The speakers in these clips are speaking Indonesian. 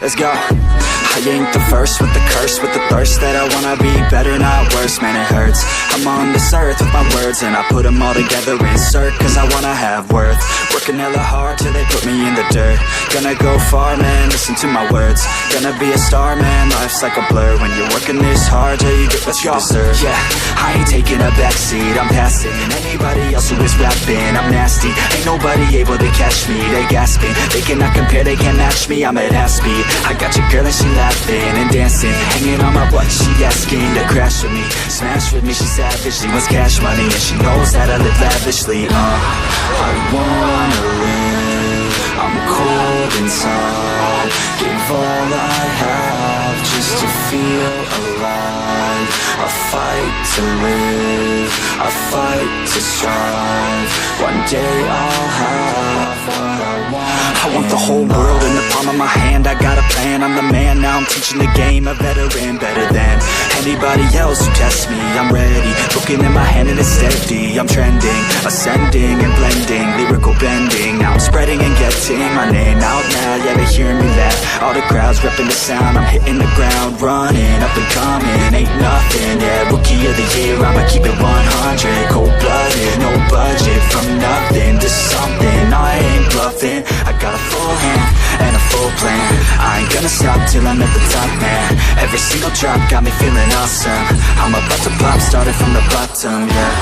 let's go. I ain't the first with the curse, with the thirst that I wanna be better, not worse, man it hurts. I'm on this earth with my words and I put them all together, insert, cause I wanna have worth. Working hella hard till they put me in the dirt. Gonna go far, man, listen to my words. Gonna be a star, man, life's like a blur. When you're working this hard till you get what you deserve. Yeah, I ain't taking a backseat, I'm passing anybody else who is rapping. I'm nasty, ain't nobody able to catch me. They gasping, they cannot compare, they can't match me. I'm at half speed, I got your girl and she laughing and dancing, hanging on my butt, she asking to crash with me, smash with me, she savage, she wants cash money and she knows that I live lavishly. I wanna live, I'm cold inside, give all I have just to feel alive. I fight to live, I fight to strive, one day I'll have what I want. I want the whole world in the palm of my hand, I got a plan, I'm the man, now I'm teaching the game, a veteran, better than anybody else who tests me. I'm ready, looking in my hand and it's steady, I'm trending, ascending and blending, lyrical bending, now I'm spreading and getting my name out now, yeah they hearing me laugh, all the crowds repping the sound, I'm hitting the ground, running, up and coming, ain't nothing, yeah, rookie of the year, I'ma keep it 100, cold-blooded, no budget, from nothing to something, I ain't bluffing, I got a full hand and a full plan, I ain't gonna stop till I'm at the top, man, every single drop got me feeling awesome, I'm about to pop, started from the bottom, yeah,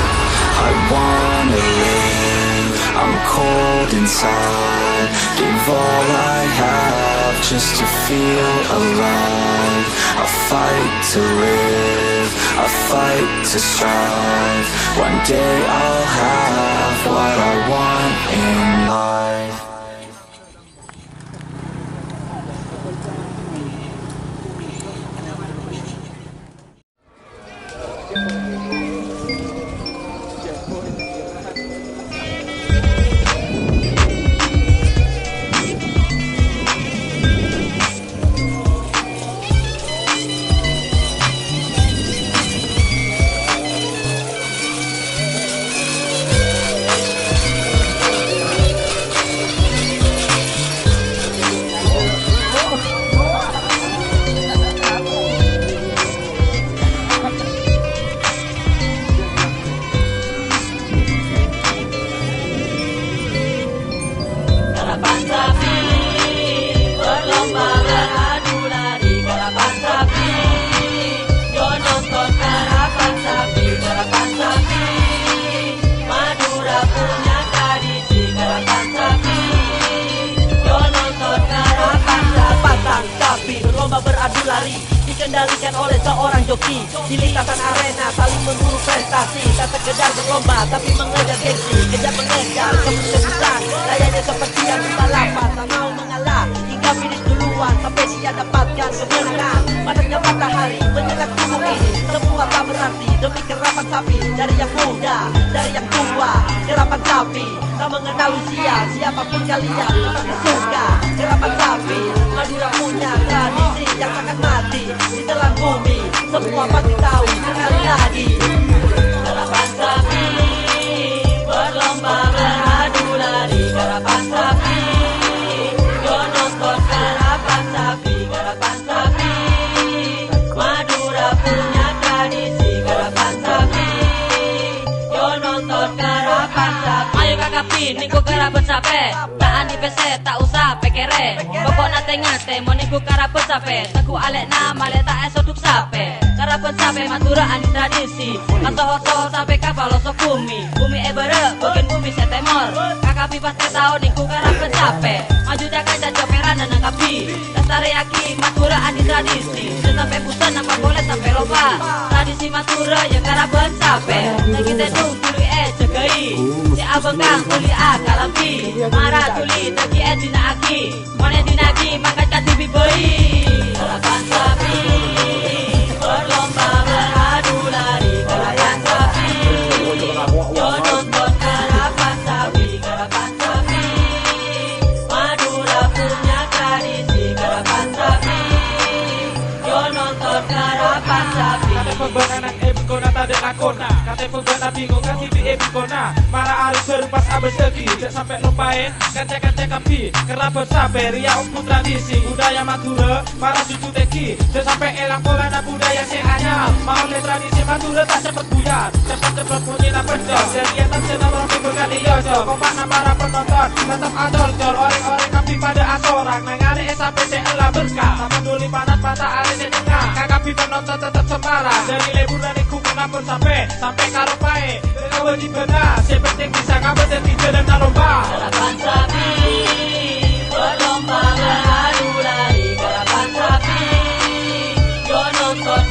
I wanna live, I'm cold inside, give all I have just to feel alive, I fight to live, I fight to strive, one day I'll have what I want in life. Beradu lari dikendalikan oleh seorang joki di lintasan arena, saling memburu prestasi, tak sekedar berlomba tapi mengejar gengsi, kejar mengejar keputusan, layaknya seperti yang balapan, tak mau mengalah hingga finish duluan sampai dia dapatkan kemenangan. Panasnya matahari menyerang tubuh ini, semua tak berarti demi kerapan sapi, dari yang muda, dari yang tua, kerapan sapi tak mengenal usia, siapapun kalian pasti suka kerapan sapi. Madura punya tradisi yang akan mati di telan bumi, semua pasti tahu sekali lagi. Kerapan sapi berlomba beradu lari, kerapan sapi yo nonton kerapan sapi, kerapan sapi Madura punya tradisi, kerapan sapi yo nonton kerapan sapi. Ayo kakak niku kerapan sapi, tak di PC tak usah pekere, pokok nate ngate mau niku kerapan sapi, teku alek nama alek tak esoduk sapi. Kerapan sapi Madura ani tradisi, kasoho-soho sampai kapal losok bumi, bumi ebere bagian bumi setemor, kakak pasti tahu niku kerapan sapi, maju jaga jaga peran dan nangkapi, lestari aki Madura ani tradisi, sampai pusat nampak boleh sampai lomba, tradisi Madura ya kerapan sapi, lagi tenung turi jagai, si abang kang tuli kalampi, marah tuli tagi dina aki, mana dinagi maka jadi biboi. Kerapan sapi berlomba beradu lari, kerapan sapi yo nonton kerapan sapi, kerapan sapi Madura punya tradisi, kerapan sapi yo nonton kerapan sapi. Pembenaran ibu nata dan aku kona. Kate pengguna bingung kan TV kona. Para arus berempat abis lagi. Tidak sampai lupain kancek-kancek kampi. Kerabat sampai ria umpu tradisi. Budaya Madura, para cucu teki. Tidak sampai elang pola dan budaya si anyar. Mau lihat tradisi Madura tak cepet buyar. Cepet-cepet bunyi na pencol. Kegiatan silaturahmi berkali yojo. Kompak para penonton tetap adol-dol. Orang-orang kampi pada asorang. Nengari SAPC elah berkah. Tak peduli panas mata hari setengah. Kakapi penonton tetap sembarang. Dari liburan iku kenapa sampai karo pae. Wajib benar, yang penting bisa ngabet dan tidak ada lomba. Garapan sapi, berlomba beradu lari. Garapan sapi, yo nonton